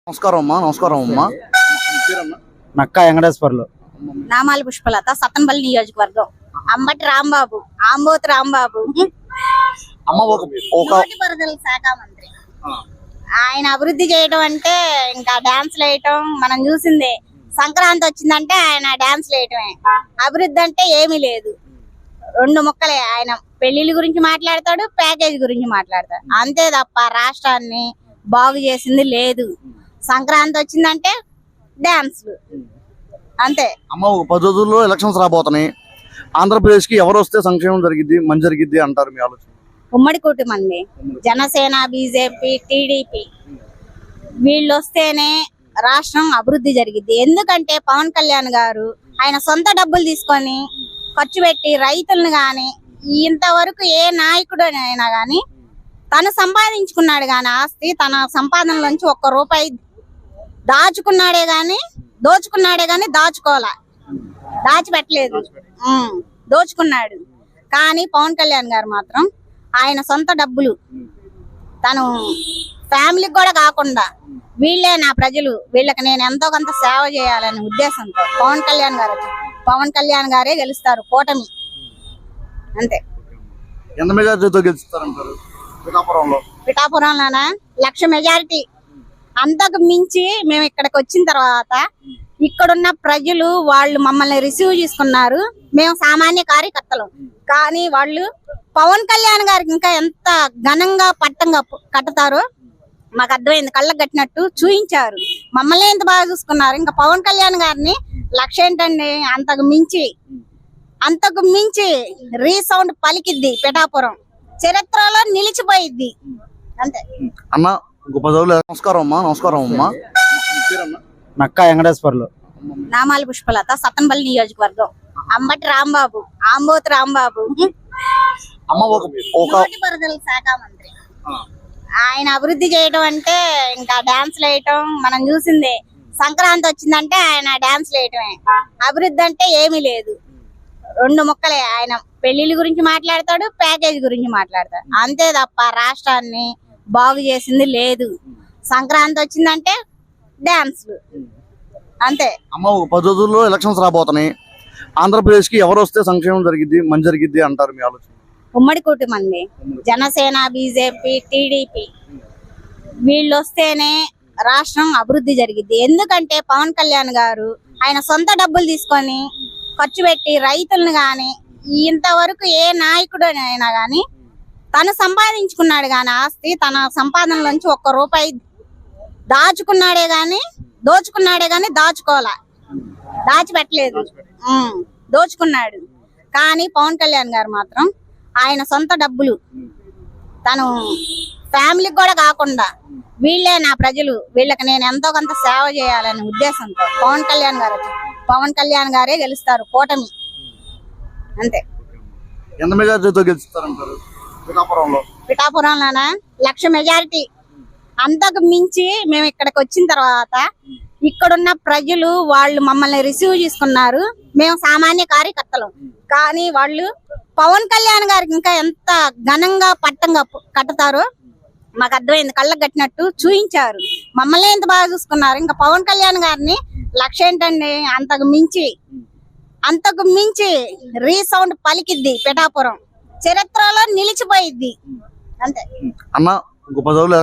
నమస్కారం అమ్మా. నమస్కారం అమ్మా. నక్కా వెంకటేశ్వర్లు. నామాల పుష్పలత, సత్తనపల్లి నియోజకవర్గం. అంబటి రాంబాబు, ఆంబోతు రాంబాబు అమ్మ ఒక నీటిపారుదల శాఖ మంత్రి. ఆయన అభివృద్ధి చేయడం అంటే ఇంకా డాన్స్లు వేయటం మనం చూసిందే. సంక్రాంతి వచ్చిందంటే ఆయన డాన్స్లు వేయటమే. అభివృద్ధి అంటే ఏమీ లేదు, రెండు ముక్కలే. ఆయన పెళ్లిళ్ళ గురించి మాట్లాడతాడు, ప్యాకేజ్ గురించి మాట్లాడతాడు, అంతే తప్ప రాష్ట్రాన్ని బాగు చేసింది లేదు. సంక్రాంతి వచ్చిందంటే డాన్స్లు అంతే. అమ్మ ఒక 10 రోజుల్లో ఎలక్షన్స్ రాబోతున్నాయి. ఆంధ్రప్రదేశ్ కి ఎవరు వస్తే సంక్షేమం జరిగిద్ది, మంచి జరిగిద్ది అంటారు మీ ఆలోచన? ఉమ్మడి కుటుంబండి, జనసేన, బీజేపీ, టీడీపీ వీళ్ళు వస్తేనే రాష్ట్రం అభివృద్ధి జరిగిద్ది. ఎందుకంటే పవన్ కళ్యాణ్ గారు ఆయన సొంత డబ్బులు తీసుకొని ఖర్చు పెట్టి రైతులను గాని, ఇంతవరకు ఏ నాయకుడు అయినా గాని తను సంపాదించుకున్నాడు గాని ఆస్తి, తన సంపాదనలోంచి 1 రూపాయి దాచుకున్నాడే గాని దాచుకోవాలా, దాచిపెట్టలేదు, దోచుకున్నాడు. కానీ పవన్ కళ్యాణ్ గారు మాత్రం ఆయన సొంత డబ్బులు తను ఫ్యామిలీకి కూడా కాకుండా వీళ్ళే నా ప్రజలు, వీళ్ళకి నేను ఎంతో కొంత సేవ చేయాలనే ఉద్దేశంతో పవన్ కళ్యాణ్ గారే గెలుస్తారు, కూటమి అంతే. ఎంత మెజారిటీతో గెలుస్తారంటారు పిఠాపురంలోనా? 1,00,000 మెజారిటీ. అంతకు మించి మేము ఇక్కడికి వచ్చిన తర్వాత ఇక్కడున్న ప్రజలు వాళ్ళు మమ్మల్ని రిసీవ్ చేసుకున్నారు. మేము సామాన్య కార్యకర్తలు, కానీ వాళ్ళు పవన్ కళ్యాణ్ గారికి ఇంకా ఎంత ఘనంగా పట్టంగా కట్టుతారో మాకు అర్థమైంది. కళ్ళకు కట్టినట్టు చూయించారు, మమ్మల్ని ఎంత బాగా చూసుకున్నారు. ఇంకా పవన్ కళ్యాణ్ గారిని 1,00,000 ఏంటండి, అంతకు మించి రీసౌండ్ పలికిద్ది. పిఠాపురం చరిత్రలో నిలిచిపోయిద్ది అంతే. అన్న ఇంకో 10 రోజులు. నమస్కారం అమ్మా. నమస్కారం అమ్మా. నక్కా వెంకటేశ్వర్లు. నామాల పుష్పలత, సత్తనపల్లి నియోజకవర్గం. అంబటి రాంబాబు, ఆంబోతు రాంబాబు అమ్మ ఒక నీటిపారుదల శాఖ మంత్రి. ఆయన అభివృద్ధి చేయడం అంటే ఇంకా డాన్స్లు వేయటం మనం చూసిందే. సంక్రాంతి వచ్చిందంటే ఆయన డాన్స్లు వేయటమే. అభివృద్ధి అంటే ఏమీ లేదు, రెండు ముక్కలే. ఆయన పెళ్లిళ్ళ గురించి మాట్లాడతాడు, ప్యాకేజ్ గురించి మాట్లాడతాడు, అంతే తప్ప రాష్ట్రాన్ని బాగు చేసింది లేదు. సంక్రాంతి వచ్చిందంటే డాన్స్లు అంతే. అమ్మ ఒక 10 రోజుల్లో ఎలక్షన్స్ రాబోతున్నాయి. ఆంధ్రప్రదేశ్ కి ఎవరు వస్తే సంక్షేమం జరిగిద్ది, మంచి జరిగిద్ది అంటారు మీ ఆలోచన? ఉమ్మడి కుటుంబండి, జనసేన, బీజేపీ, టీడీపీ వీళ్ళు వస్తేనే రాష్ట్రం అభివృద్ధి జరిగిద్ది. ఎందుకంటే పవన్ కళ్యాణ్ గారు ఆయన సొంత డబ్బులు తీసుకొని ఖర్చు పెట్టి రైతులను గాని, ఇంతవరకు ఏ నాయకుడు అయినా గాని తను సంపాదించుకున్నాడు గాని ఆస్తి, తన సంపాదనలోంచి 1 రూపాయి దాచుకున్నాడే గాని దాచుకోవాలా, దాచిపెట్టలేదు, దోచుకున్నాడు. కానీ పవన్ కళ్యాణ్ గారు మాత్రం ఆయన సొంత డబ్బులు తను ఫ్యామిలీకి కూడా కాకుండా వీళ్ళే నా ప్రజలు, వీళ్ళకి నేను ఎంతో కొంత సేవ చేయాలనే ఉద్దేశంతో పవన్ కళ్యాణ్ గారే గెలుస్తారు, కూటమి అంతే. ఎంత మెజారిటీతో గెలుస్తారంటారు పిఠాపురంలోనా? 1,00,000 మెజారిటీ. అంతకు మించి మేము ఇక్కడికి వచ్చిన తర్వాత ఇక్కడున్న ప్రజలు వాళ్ళు మమ్మల్ని రిసీవ్ చేసుకున్నారు. మేము సామాన్య కార్యకర్తలు, కానీ వాళ్ళు పవన్ కళ్యాణ్ గారికి ఇంకా ఎంత ఘనంగా పట్టంగా కట్టుతారో మాకు అర్థమైంది. కళ్ళకు కట్టినట్టు చూయించారు, మమ్మల్ని ఎంత బాగా చూసుకున్నారు. ఇంకా పవన్ కళ్యాణ్ గారిని 1,00,000 ఏంటండి, అంతకు మించి రీసౌండ్ పలికిద్ది. పిఠాపురం చరిత్రలో నిలిచిపోయిద్ది అంతే. అన్న ఇంకో 10 రోజులు.